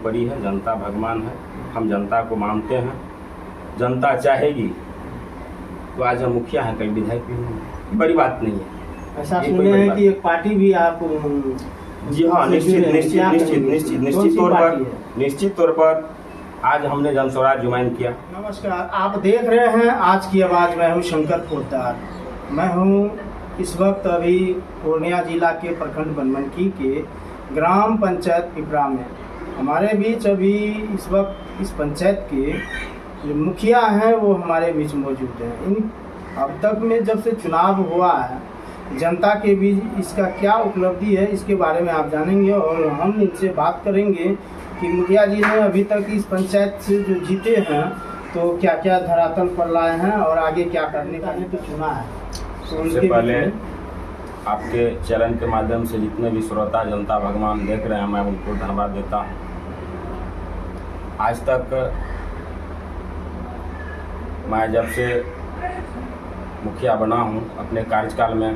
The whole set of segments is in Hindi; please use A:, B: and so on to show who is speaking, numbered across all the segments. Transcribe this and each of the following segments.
A: सर्वोपरि है, जनता भगवान है। हम जनता को मानते हैं। जनता चाहेगी तो आज हम मुखिया हैं, कल विधायक भी होंगे, बड़ी बात नहीं है।
B: ऐसा सुने हैं कि एक पार्टी भी आप
A: जी हाँ, निश्चित तौर पर आज हमने जन स्वराज ज्वाइन किया।
B: नमस्कार, आप देख रहे हैं आज की आवाज़। मैं हूं शंकर पोद्दार। मैं हूं इस वक्त अभी पूर्णिया जिला के प्रखंड बनमनखी के ग्राम पंचायत पिपरा में। हमारे बीच अभी इस वक्त इस पंचायत के जो मुखिया हैं वो हमारे बीच मौजूद हैं। अब तक में जब से चुनाव हुआ है, जनता के बीच इसका क्या उपलब्धि है इसके बारे में आप जानेंगे और हम इनसे बात करेंगे कि मुखिया जी ने अभी तक इस पंचायत से जो जीते हैं तो क्या क्या धरातल पर लाए हैं और आगे क्या करने का तो चुना है। तो
A: सबसे पहले आपके चैनल के माध्यम से जितने भी श्रोता जनता भगवान देख रहे हैं, मैं उनको धन्यवाद देता हूँ। आज तक मैं जब से मुखिया बना हूँ, अपने कार्यकाल में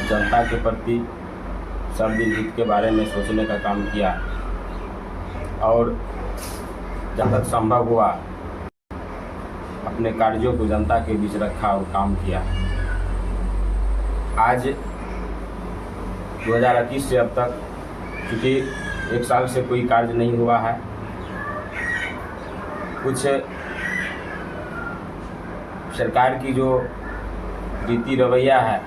A: जनता के प्रति सब हित के बारे में सोचने का काम किया और जब तक संभव हुआ अपने कार्यों को जनता के बीच रखा और काम किया। आज 2021 से अब तक क्योंकि एक साल से कोई कार्य नहीं हुआ है, कुछ सरकार की जो रीति रवैया है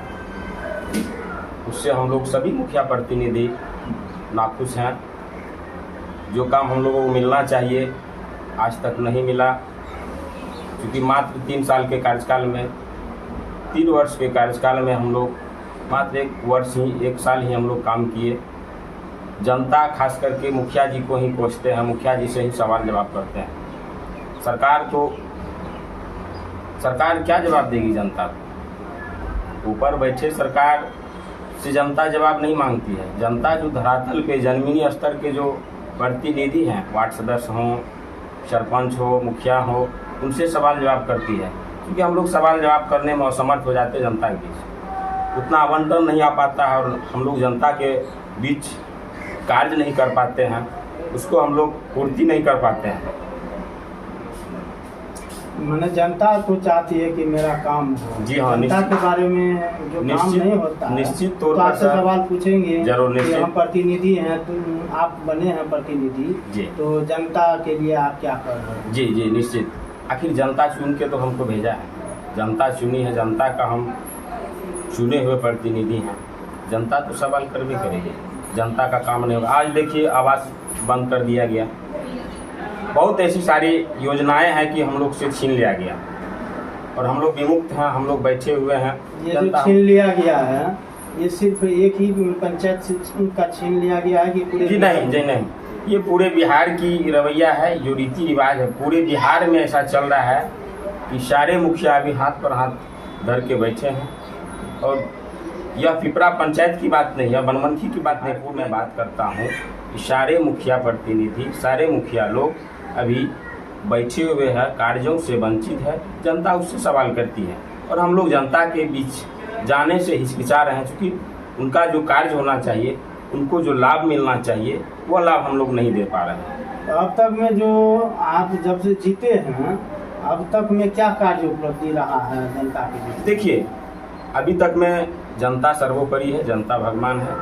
A: उससे हम लोग सभी मुखिया प्रतिनिधि नाखुश हैं। जो काम हम लोगों को मिलना चाहिए आज तक नहीं मिला, क्योंकि मात्र 3 साल के कार्यकाल में 3 वर्ष के कार्यकाल में हम लोग मात्र 1 साल ही हम लोग काम किए। जनता खास करके मुखिया जी को ही कोसते हैं, मुखिया जी से ही सवाल जवाब करते हैं। सरकार क्या जवाब देगी जनता को? ऊपर बैठे सरकार से जनता जवाब नहीं मांगती है। जनता जो धरातल पे जमीनी स्तर के जो प्रतिनिधि हैं, वार्ड सदस्य हों, सरपंच हो, मुखिया हो, उनसे सवाल जवाब करती है। क्योंकि हम लोग सवाल जवाब करने में असमर्थ हो जाते हैं जनता के बीच, उतना आवंटन नहीं आ पाता है और हम लोग जनता के बीच कार्य नहीं कर पाते हैं, उसको हम लोग पूर्ति नहीं कर पाते हैं।
B: मैंने जनता तो चाहती है कि मेरा काम हो।
A: जी हाँ,
B: जनता के बारे में जो काम नहीं होता है,
A: निश्चित तौर
B: तो
A: पर
B: आपसे सवाल पूछेंगे।
A: जरूर,
B: कि हम प्रतिनिधि हैं, तो आप बने हैं प्रतिनिधि, तो जनता के लिए आप क्या कर रहे हैं?
A: जी निश्चित। आखिर जनता चुन के तो हमको भेजा है, जनता चुनी है, जनता का हम चुने हुए प्रतिनिधि हैं। जनता तो सवाल कर भी करेगी, जनता का काम नहीं होगा। आज देखिए आवास बंद कर दिया गया, बहुत ऐसी सारी योजनाएं हैं कि हम लोग से छीन लिया गया और हम लोग विमुक्त हैं, हम लोग बैठे हुए हैं।
B: ये जो छीन लिया गया है ये सिर्फ एक ही पंचायत से का छीन लिया गया है कि पूरे?
A: जी नहीं, ये पूरे बिहार की रवैया है, जो रीति रिवाज है पूरे बिहार में ऐसा चल रहा है कि सारे मुखिया अभी हाथ पर हाथ धर के बैठे हैं। और यह पिपरा पंचायत की बात नहीं है, बनमनखी की बात नहीं, वो मैं बात करता हूँ कि सारे मुखिया प्रतिनिधि, सारे मुखिया लोग अभी बैठे हुए हैं, कार्यों से वंचित है। जनता उससे सवाल करती है और हम लोग जनता के बीच जाने से हिचकिचा रहे हैं, क्योंकि उनका जो कार्य होना चाहिए, उनको जो लाभ मिलना चाहिए, वो लाभ हम लोग नहीं दे पा रहे हैं।
B: तो अब तक में जो आप जब से जीते हैं, अब तक में क्या कार्य उपलब्धि रहा है जनता के बीच?
A: देखिए, अभी तक में जनता सर्वोपरि है, जनता भगवान है।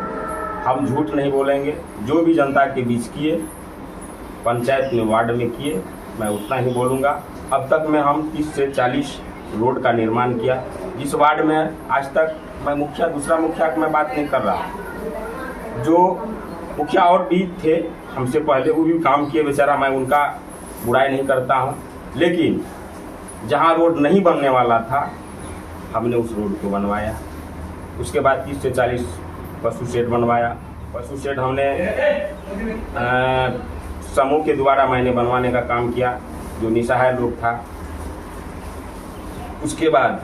A: हम झूठ नहीं बोलेंगे, जो भी जनता के बीच किए, पंचायत में वार्ड में किए, मैं उतना ही बोलूँगा। अब तक में हम 30 से 40 रोड का निर्माण किया। जिस वार्ड में आज तक मैं मुखिया, दूसरा मुखिया की मैं बात नहीं कर रहा, जो मुखिया और भी थे हमसे पहले, वो भी काम किए बेचारा, मैं उनका बुराई नहीं करता हूँ। लेकिन जहाँ रोड नहीं बनने वाला था, हमने उस रोड को बनवाया। उसके बाद 30 से 40 पशु शेड बनवाया। पशु शेड हमने समूह के द्वारा मैंने बनवाने का काम किया, जो निसहाय लोग था। उसके बाद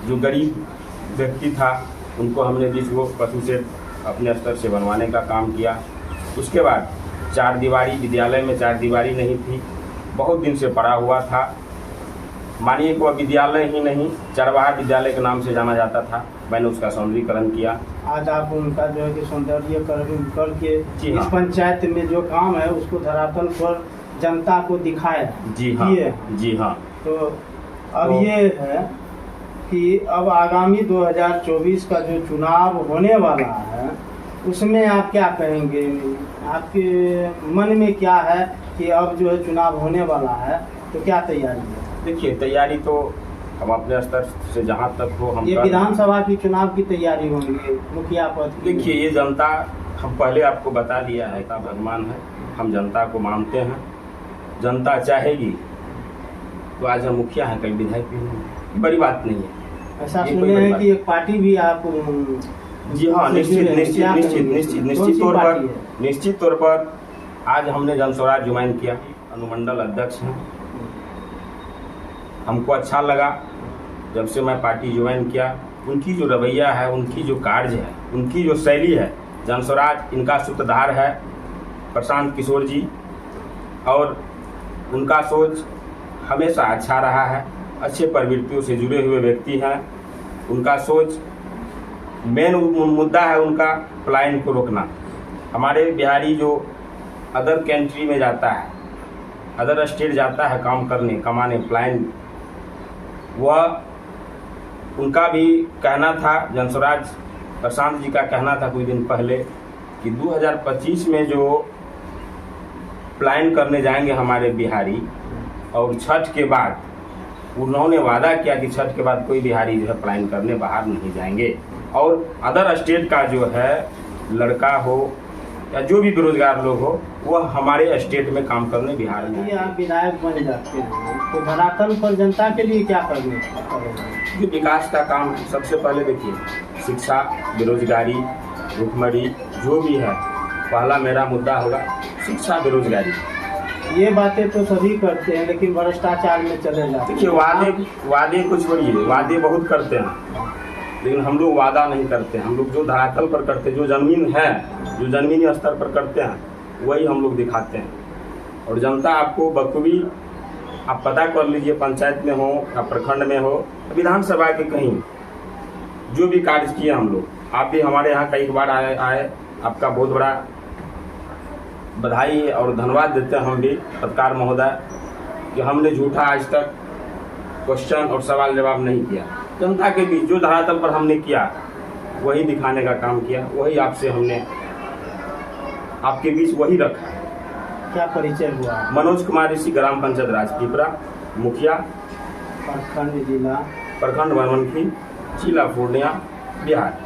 A: जो गरीब व्यक्ति था, उनको हमने 20 गो पशु शेड अपने स्तर से बनवाने का काम किया। उसके बाद 4 दीवारी, विद्यालय में 4 दीवारी नहीं थी, बहुत दिन से पड़ा हुआ था। मानिए कि वह विद्यालय ही नहीं, चरवाहा विद्यालय के नाम से जाना जाता था। मैंने उसका सौंदर्यीकरण किया।
B: आज आप उनका जो है कि सौंदर्यीकरण करके
A: जी
B: इस
A: हाँ।
B: पंचायत में जो काम है उसको धरातल पर जनता को दिखाया।
A: जी हाँ,
B: किए।
A: जी हाँ।
B: तो अब ये है कि अब आगामी 2024 का जो चुनाव होने वाला है उसमें आप क्या कहेंगे? आपके मन में क्या है कि अब जो है चुनाव होने वाला है तो क्या तैयारी है?
A: देखिए, तैयारी तो हम अपने स्तर से जहाँ तक हो हम
B: ये
A: कर-
B: विधानसभा की चुनाव की तैयारी होंगी, मुखिया पद की।
A: देखिए, ये जनता, हम पहले आपको बता दिया है, का भगवान है। हम जनता को मानते हैं। जनता चाहेगी तो आज हम मुखिया हैं, कल विधायक भी होंगे। बड़ी बात नहीं है।
B: ऐसा
A: ये कोई
B: सुने
A: बड़ी
B: हैं
A: बात
B: कि एक पार्टी भी आप
A: जी हाँ,
B: से
A: निश्चित
B: जुड़े हैं।
A: निश्चित
B: क्या
A: निश्चित
B: कहेंगे?
A: निश्चित
B: कौन
A: निश्चित
B: सी
A: तौर
B: पार्टी
A: पर
B: है?
A: निश्चित तौर पर आज हमने जनस्वराज ज्वाइन किया। अनुमंडल अध्यक्ष हैं। हमको अच्छा लगा जब से मैं पार्टी ज्वाइन किया। उनकी जो रवैया है, उनकी जो कार्य है, उनकी जो शैली है, जनस्वराज इनका सूत्रधार है प्रशांत किशोर जी, और उनका सोच हमेशा अच्छा रहा है। अच्छे प्रवृत्तियों से जुड़े हुए व्यक्ति हैं। उनका सोच, मेन मुद्दा है उनका पलायन को रोकना। हमारे बिहारी जो अदर कंट्री में जाता है, अदर स्टेट जाता है काम करने, कमाने, पलायन, वह उनका भी कहना था, जनस्वराज प्रशांत जी का कहना था कुछ दिन पहले कि 2025 में जो पलायन करने जाएंगे हमारे बिहारी, और छठ के बाद उन्होंने वादा किया कि छठ के बाद कोई बिहारी जो है पलायन करने बाहर नहीं जाएंगे, और अदर स्टेट का जो है लड़का हो या जो भी बेरोजगार लोग हो वह हमारे स्टेट में काम करने बिहार में
B: यदि आप
A: आएंगे।
B: विधायक बन जाते हैं तो धरातल पर जनता के लिए क्या करेंगे?
A: जो विकास का काम है, सबसे पहले देखिए, शिक्षा, बेरोजगारी, भुखमरी जो भी है, पहला मेरा मुद्दा होगा शिक्षा, बेरोजगारी।
B: ये बातें तो सभी करते हैं लेकिन भ्रष्टाचार में चले जाते हैं।
A: देखिए, वादे कुछ छोड़िए, वादे बहुत करते हैं, लेकिन हम लोग वादा नहीं करते। हम लोग जो धरातल पर करते हैं, जो जमीन है, जो जमीनी स्तर पर करते हैं, वही हम लोग दिखाते हैं। और जनता आपको बखूबी, आप पता कर लीजिए, पंचायत में हो या प्रखंड में हो, विधानसभा के कहीं जो भी कार्य किए हम लोग, आप भी हमारे यहाँ कई बार आए, आपका बहुत बड़ा बधाई और धन्यवाद देते हैं हम भी पत्रकार महोदय कि हमने झूठा आज तक क्वेश्चन और सवाल जवाब नहीं किया। जनता के बीच जो धरातल पर हमने किया वही दिखाने का काम किया, वही आपसे हमने आपके बीच वही रखा।
B: क्या परिचय हुआ?
A: मनोज कुमार ऋषि, ग्राम पंचायत राजपीपरा, मुखिया,
B: प्रखंड जिला
A: प्रखंड बनमनखी, जिला पूर्णिया, बिहार।